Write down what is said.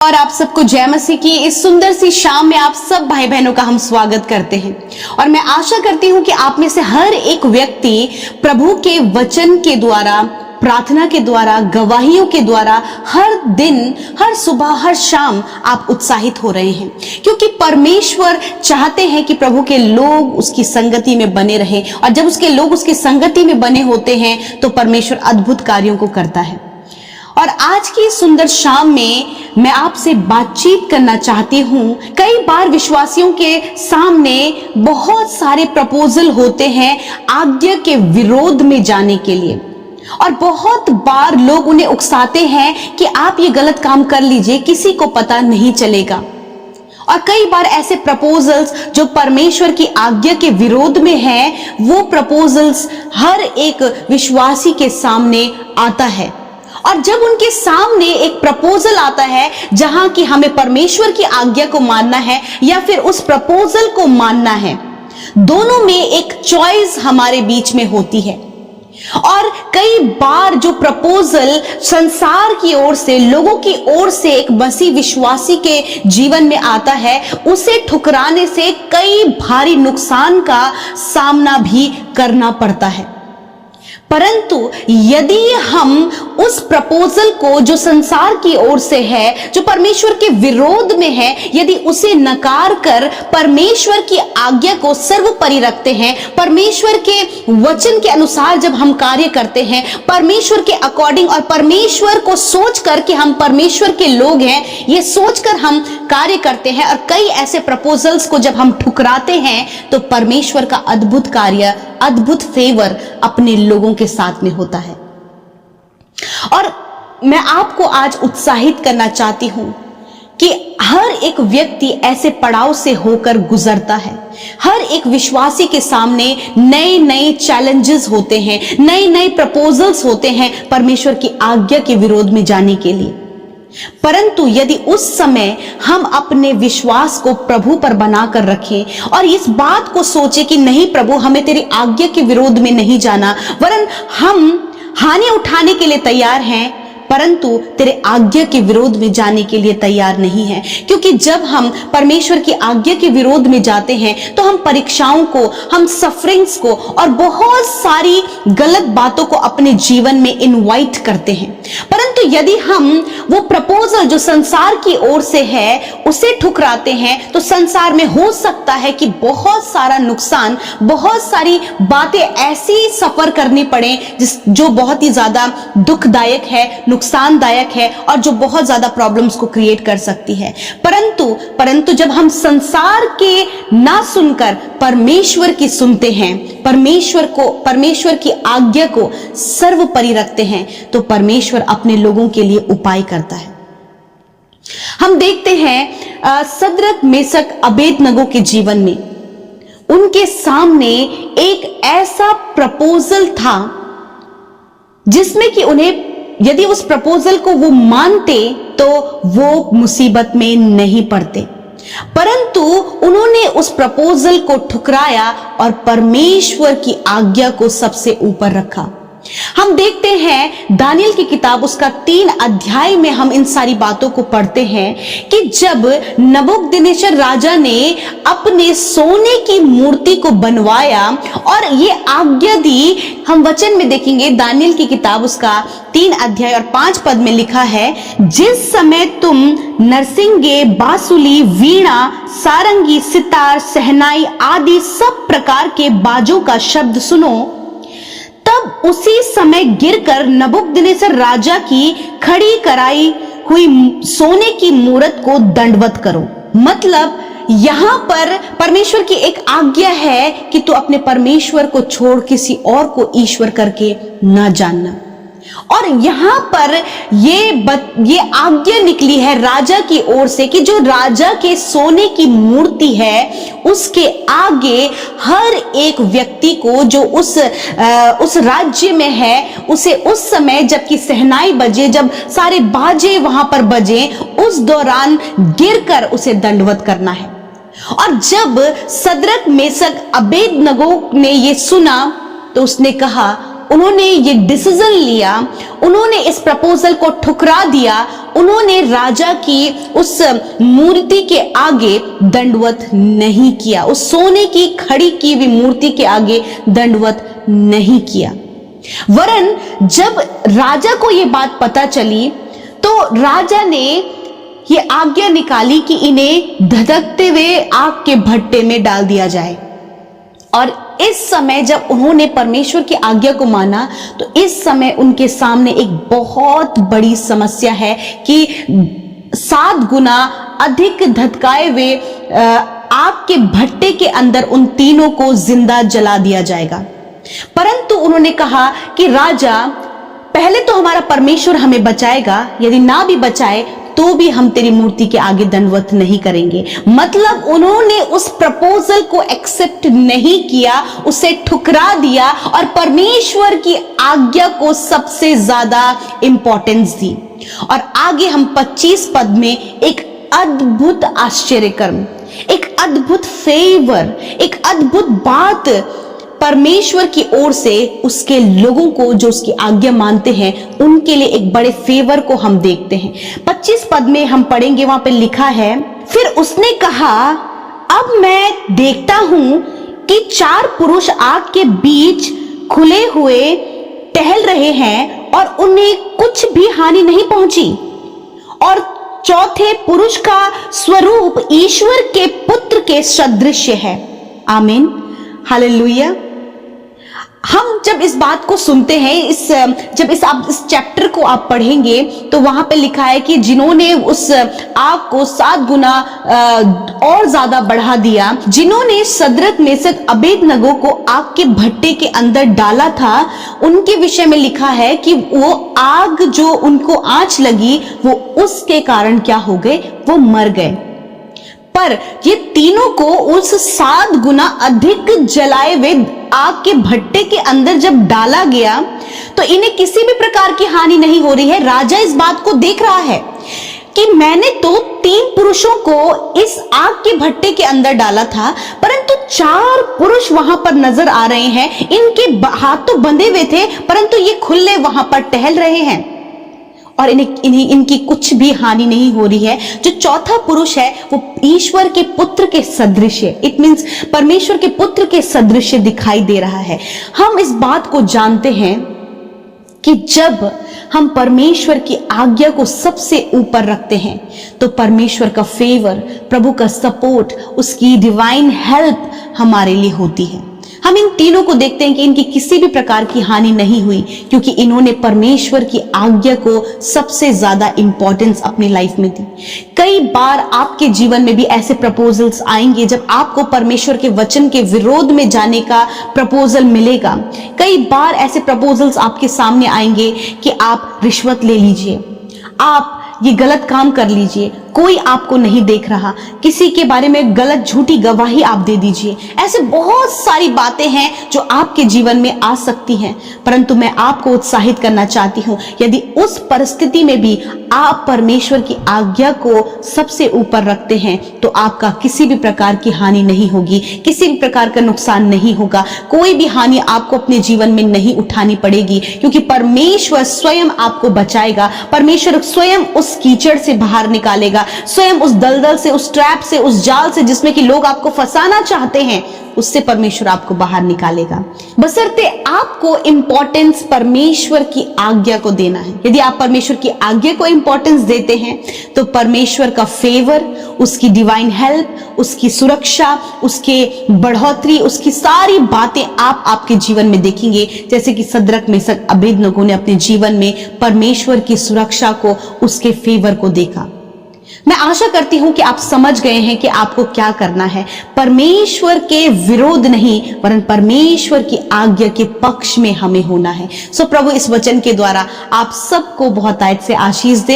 और आप सबको जय मसीह की इस सुंदर सी शाम में आप सब भाई बहनों का हम स्वागत करते हैं। और मैं आशा करती हूं कि आप में से हर एक व्यक्ति प्रभु के वचन के द्वारा, प्रार्थना के द्वारा, गवाहियों के द्वारा हर दिन, हर सुबह, हर शाम आप उत्साहित हो रहे हैं, क्योंकि परमेश्वर चाहते हैं कि प्रभु के लोग उसकी संगति में बने रहे। और जब उसके लोग उसकी संगति में बने होते हैं तो परमेश्वर अद्भुत कार्यों को करता है। और आज की सुंदर शाम में मैं आपसे बातचीत करना चाहती हूं। कई बार विश्वासियों के सामने बहुत सारे प्रपोजल होते हैं आज्ञा के विरोध में जाने के लिए, और बहुत बार लोग उन्हें उकसाते हैं कि आप ये गलत काम कर लीजिए, किसी को पता नहीं चलेगा। और कई बार ऐसे प्रपोजल्स जो परमेश्वर की आज्ञा के विरोध में हैं, वो प्रपोजल्स हर एक विश्वासी के सामने आता है। और जब उनके सामने एक प्रपोजल आता है जहां कि हमें परमेश्वर की आज्ञा को मानना है या फिर उस प्रपोजल को मानना है, दोनों में एक चॉइस हमारे बीच में होती है। और कई बार जो प्रपोजल संसार की ओर से, लोगों की ओर से एक मसीह विश्वासी के जीवन में आता है, उसे ठुकराने से कई भारी नुकसान का सामना भी करना पड़ता है। परंतु यदि हम उस प्रपोजल को जो संसार की ओर से है, जो परमेश्वर के विरोध में है, यदि उसे नकार कर परमेश्वर की आज्ञा को सर्वोपरि रखते हैं, परमेश्वर के वचन के अनुसार जब हम कार्य करते हैं, परमेश्वर के अकॉर्डिंग और परमेश्वर को सोचकर कि हम परमेश्वर के लोग हैं, ये सोचकर हम कार्य करते हैं, और कई ऐसे प्रपोजल्स को जब हम ठुकराते हैं तो परमेश्वर का अद्भुत कार्य, अद्भुत फेवर अपने लोगों के साथ में होता है। और मैं आपको आज उत्साहित करना चाहती हूं कि हर एक व्यक्ति ऐसे पड़ाव से होकर गुजरता है। हर एक विश्वासी के सामने नए नए चैलेंजेस होते हैं, नए नए प्रपोजल्स होते हैं परमेश्वर की आज्ञा के विरोध में जाने के लिए। परंतु यदि उस समय हम अपने विश्वास को प्रभु पर बनाकर रखें और इस बात को सोचे कि नहीं प्रभु, हमें तेरी आज्ञा के विरोध में नहीं जाना, वरन हम हानि उठाने के लिए तैयार हैं, परंतु तेरे आज्ञा के विरोध में जाने के लिए तैयार नहीं है। क्योंकि जब हम परमेश्वर की आज्ञा के विरोध में जाते हैं तो हम परीक्षाओं को, हम सफरिंग्स को और बहुत सारी गलत बातों को अपने जीवन में इनवाइट करते हैं। परंतु यदि हम वो प्रपोजल जो संसार की ओर से है उसे ठुकराते हैं तो संसार में हो सकता है कि बहुत सारा नुकसान, बहुत सारी बातें ऐसी सफर करनी पड़े जो बहुत ही ज्यादा दुखदायक है, नुकसानदायक है, और जो बहुत ज्यादा प्रॉब्लम्स को क्रिएट कर सकती है। परंतु जब हम संसार के ना सुनकर परमेश्वर की सुनते हैं, परमेश्वर की आज्ञा को सर्वोपरि रखते हैं, तो परमेश्वर अपने लोगों के लिए उपाय करता है। हम देखते हैं सद्रक, मेशक, अबेदनगो के जीवन में उनके सामने एक ऐसा प्रपोजल था जिसमें कि उन्हें, यदि उस प्रपोजल को वो मानते तो वो मुसीबत में नहीं पड़ते, परंतु उन्होंने उस प्रपोजल को ठुकराया और परमेश्वर की आज्ञा को सबसे ऊपर रखा। हम देखते हैं दानियल की किताब, उसका 3 अध्याय में हम इन सारी बातों को पढ़ते हैं कि जब नबूकदनेस्सर राजा ने अपने सोने की मूर्ति को बनवाया और ये आज्ञा दी, हम वचन में देखेंगे दानियल की किताब उसका 3 अध्याय और 5 पद में लिखा है, जिस समय तुम नरसिंगे, बांसुली, वीणा, सारंगी, सितार, सहनाई आदि सब प्रकार के बाजों का शब्द सुनो, तब उसी समय गिरकर नबूकदनेस्सर राजा की खड़ी कराई हुई सोने की मूरत को दंडवत करो। मतलब यहां पर परमेश्वर की एक आज्ञा है कि तू अपने परमेश्वर को छोड़ किसी और को ईश्वर करके ना जानना। और यहां पर ये आज्ञा निकली है राजा की ओर से कि जो राजा के सोने की मूर्ति है उसके आगे हर एक व्यक्ति को जो उस राज्य में है, उसे उस समय जबकि सहनाई बजे, जब सारे बाजे वहां पर बजे, उस दौरान गिरकर उसे दंडवत करना है। और जब सद्रक, मेशक, अबेदनगो ने ये सुना तो उसने कहा, उन्होंने ये डिसीजन लिया, उन्होंने इस प्रपोजल को ठुकरा दिया उन्होंने राजा की उस मूर्ति के आगे दंडवत नहीं किया, उस सोने की खड़ी की हुई मूर्ति के आगे दंडवत नहीं किया। वरन जब राजा को यह बात पता चली तो राजा ने ये आज्ञा निकाली कि इन्हें धधकते हुए आग के भट्टे में डाल दिया जाए। और इस समय जब उन्होंने परमेश्वर की आज्ञा को माना तो इस समय उनके सामने एक बहुत बड़ी समस्या है कि 7 गुना अधिक धधकाए हुए आग के भट्टे के अंदर उन तीनों को जिंदा जला दिया जाएगा। परंतु उन्होंने कहा कि राजा, पहले तो हमारा परमेश्वर हमें बचाएगा, यदि ना भी बचाए तो भी हम तेरी मूर्ति के आगे दंडवत नहीं करेंगे। मतलब उन्होंने उस प्रपोजल को एक्सेप्ट नहीं किया, उसे ठुकरा दिया और परमेश्वर की आज्ञा को सबसे ज्यादा इंपॉर्टेंस दी। और आगे हम 25 पद में एक अद्भुत आश्चर्यकर्म, एक अद्भुत फेवर, एक अद्भुत बात परमेश्वर की ओर से उसके लोगों को जो उसकी आज्ञा मानते हैं उनके लिए एक बड़े फेवर को हम देखते हैं। 25 पद में हम पढ़ेंगे, वहां पे लिखा है, फिर उसने कहा, अब मैं देखता हूं कि 4 पुरुष आग के बीच खुले हुए टहल रहे हैं और उन्हें कुछ भी हानि नहीं पहुंची। और चौथे पुरुष का स्वरूप ईश्वर के पुत्र के सदृश है। आमीन, हालेलुया। हम जब इस बात को सुनते हैं, जब इस चैप्टर को आप पढ़ेंगे तो वहां पे लिखा है कि जिन्होंने उस आग को 7 गुना और ज्यादा बढ़ा दिया, जिन्होंने सदरक मेसक अबेदनगो को आग के भट्टे के अंदर डाला था, उनके विषय में लिखा है कि वो आग जो उनको आंच लगी वो उसके कारण क्या हो गए, वो मर गए। पर ये तीनों को उस 7 गुना अधिक जलाए हुए आग के भट्टे के अंदर जब डाला गया तो इन्हें किसी भी प्रकार की हानि नहीं हो रही है। राजा इस बात को देख रहा है कि मैंने तो 3 पुरुषों को इस आग के भट्टे के अंदर डाला था, परंतु 4 पुरुष वहां पर नजर आ रहे हैं। इनके हाथ तो बंधे हुए थे परंतु ये खुले वहां पर टहल रहे हैं और इनकी कुछ भी हानि नहीं हो रही है। जो चौथा पुरुष है वो ईश्वर के पुत्र के सदृश है। इट मींस परमेश्वर के पुत्र के सदृश दिखाई दे रहा है। हम इस बात को जानते हैं कि जब हम परमेश्वर की आज्ञा को सबसे ऊपर रखते हैं तो परमेश्वर का फेवर, प्रभु का सपोर्ट, उसकी डिवाइन हेल्प हमारे लिए होती है। हम इन तीनों को देखते हैं कि इनकी किसी भी प्रकार की हानि नहीं हुई क्योंकि इन्होंने परमेश्वर की आज्ञा को सबसे ज्यादा इंपॉर्टेंस अपनी लाइफ में दी। कई बार आपके जीवन में भी ऐसे प्रपोजल्स आएंगे जब आपको परमेश्वर के वचन के विरोध में जाने का प्रपोजल मिलेगा। कई बार ऐसे प्रपोजल्स आपके सामने आएंगे कि आप रिश्वत ले लीजिए, आप ये गलत काम कर लीजिए, कोई आपको नहीं देख रहा, किसी के बारे में गलत झूठी गवाही आप दे दीजिए। ऐसे बहुत सारी बातें हैं जो आपके जीवन में आ सकती हैं, परंतु मैं आपको उत्साहित करना चाहती हूं, यदि उस परिस्थिति में भी आप परमेश्वर की आज्ञा को सबसे ऊपर रखते हैं तो आपका किसी भी प्रकार की हानि नहीं होगी, किसी भी प्रकार का नुकसान नहीं होगा, कोई भी हानि आपको अपने जीवन में नहीं उठानी पड़ेगी क्योंकि परमेश्वर स्वयं आपको बचाएगा। परमेश्वर स्वयं उस कीचड़ से बाहर निकालेगा, स्वयं उस दलदल से, उस ट्रैप से, उस जाल से जिसमें कि लोग आपको फंसाना चाहते हैं, उससे परमेश्वर आपको बाहर निकालेगा। बशर्ते आपको इंपॉर्टेंस परमेश्वर की आज्ञा को देना है। यदि आप परमेश्वर की आज्ञा को इंपॉर्टेंस देते हैं तो परमेश्वर का फेवर, उसकी डिवाइन हेल्प, उसकी सुरक्षा, उसके बढ़ोतरी, उसकी सारी बातें आप आपके जीवन में देखेंगे। जैसे कि सदरक मेसक अबेदनगो ने अपने जीवन में परमेश्वर की सुरक्षा को, उसके फेवर को देखा। मैं आशा करती हूं कि आप समझ गए हैं कि आपको क्या करना है। परमेश्वर के विरोध नहीं वरन परमेश्वर की आज्ञा के पक्ष में हमें होना है। सो प्रभु इस वचन के द्वारा आप सबको बहुत आयत से आशीष दे।